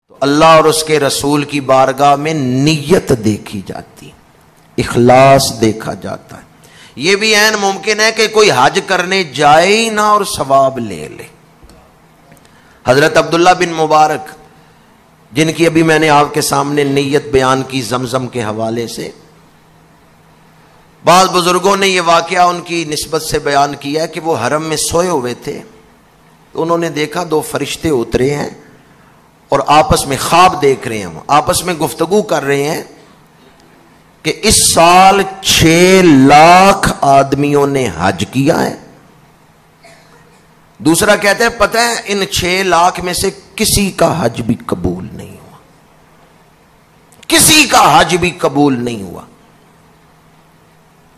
تو اللہ اور اس کے رسول کی بارگاہ میں نیت دیکھی جاتی، اخلاص دیکھا جاتا ہے۔ یہ بھی عین ممکن ہے کہ کوئی حج کرنے جائے ہی نہ اور ثواب لے لے۔ حضرت عبداللہ بن مبارک، جن کی ابھی میں نے آپ کے سامنے نیت بیان کی زمزم کے حوالے سے، بعض بزرگوں نے یہ واقعہ ان کی نسبت سے بیان کیا ہے کہ وہ حرم میں سوئے ہوئے تھے، تو انہوں نے دیکھا دو فرشتے اترے ہیں اور آپس میں خواب دیکھ رہے ہیں، آپس میں گفتگو کر رہے ہیں کہ اس سال 6 لاکھ آدمیوں نے حج کیا ہے۔ دوسرا کہتا ہے پتہ ہے ان 6 لاکھ میں سے کسی کا حج بھی قبول نہیں ہوا، کسی کا حج بھی قبول نہیں ہوا،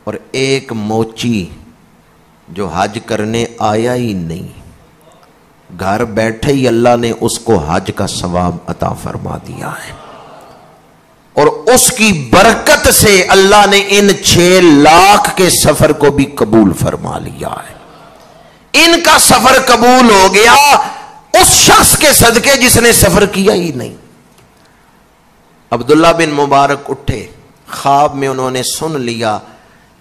اور ایک موچی جو حج کرنے آیا ہی نہیں، گھر بیٹھے ہی اللہ نے اس کو حج کا ثواب عطا فرما دیا ہے، اور اس کی برکت سے اللہ نے ان 6 لاکھ کے سفر کو بھی قبول فرما لیا ہے۔ ان کا سفر قبول ہو گیا اس شخص کے صدقے جس نے سفر کیا ہی نہیں۔ عبداللہ بن مبارک اٹھے، خواب میں انہوں نے سن لیا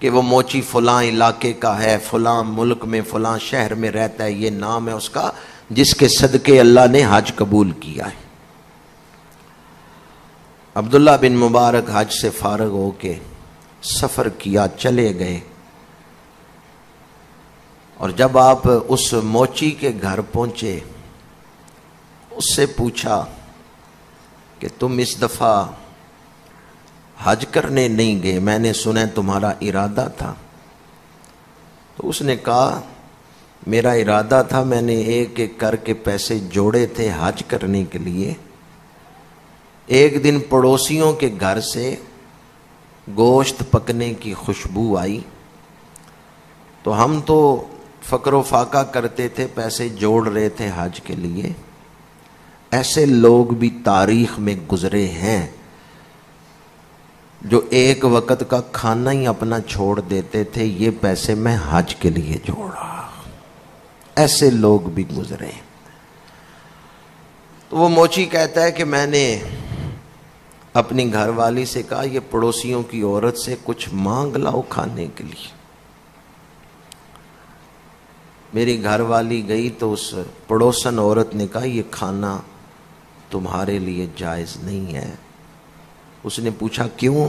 کہ وہ موچی فلاں علاقے کا ہے، فلاں ملک میں فلاں شہر میں رہتا ہے، یہ نام ہے اس کا، جس کے صدقے اللہ نے حج قبول کیا ہے۔ عبداللہ بن مبارک حج سے فارغ ہو کے سفر کیا، چلے گئے، اور جب آپ اس موچی کے گھر پہنچے، اس سے پوچھا کہ تم اس دفعہ حج کرنے نہیں گئے، میں نے سنا تمہارا ارادہ تھا۔ تو اس نے کہا میرا ارادہ تھا، میں نے ایک ایک کر کے پیسے جوڑے تھے حج کرنے کے لیے۔ ایک دن پڑوسیوں کے گھر سے گوشت پکنے کی خوشبو آئی، تو ہم تو فقر و فاقہ کرتے تھے، پیسے جوڑ رہے تھے حج کے لیے۔ ایسے لوگ بھی تاریخ میں گزرے ہیں جو ایک وقت کا کھانا ہی اپنا چھوڑ دیتے تھے، یہ پیسے میں حج کے لیے جوڑا۔ ایسے لوگ بھی گزرے۔ تو وہ موچی کہتا ہے کہ میں نے اپنی گھر والی سے کہا یہ پڑوسیوں کی عورت سے کچھ مانگ لاؤ کھانے کے لیے۔ میری گھر والی گئی تو اس پڑوسن عورت نے کہا یہ کھانا تمہارے لیے جائز نہیں ہے۔ اس نے پوچھا کیوں؟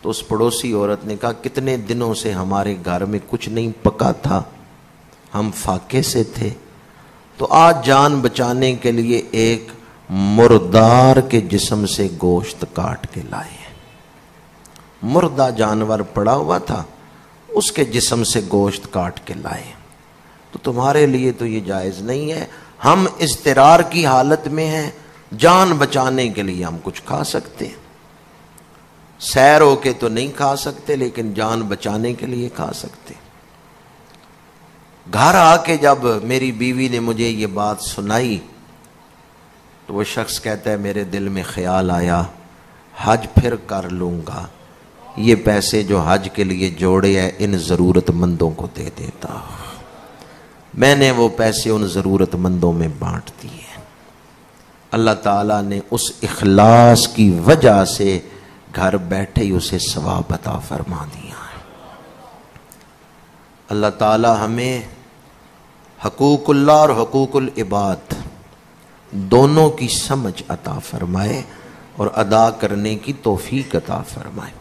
تو اس پڑوسی عورت نے کہا کتنے دنوں سے ہمارے گھر میں کچھ نہیں پکا تھا، ہم فاقے سے تھے، تو آج جان بچانے کے لیے ایک مردار کے جسم سے گوشت کاٹ کے لائے۔ مردہ جانور پڑا ہوا تھا، اس کے جسم سے گوشت کاٹ کے لائے، تو تمہارے لیے تو یہ جائز نہیں ہے۔ ہم اضطرار کی حالت میں ہیں، جان بچانے کے لیے ہم کچھ کھا سکتے ہیں، سیر ہو کے تو نہیں کھا سکتے لیکن جان بچانے کے لیے کھا سکتے۔ گھر آ کے جب میری بیوی نے مجھے یہ بات سنائی تو وہ شخص کہتا ہے میرے دل میں خیال آیا حج پھر کر لوں گا، یہ پیسے جو حج کے لیے جوڑے ہیں ان ضرورت مندوں کو دے دیتا۔ میں نے وہ پیسے ان ضرورت مندوں میں بانٹ دیے۔ اللہ تعالیٰ نے اس اخلاص کی وجہ سے گھر بیٹھے ہی اسے ثواب عطا فرما دیا ہے۔ اللہ تعالیٰ ہمیں حقوق اللہ اور حقوق العباد دونوں کی سمجھ عطا فرمائے اور ادا کرنے کی توفیق عطا فرمائے۔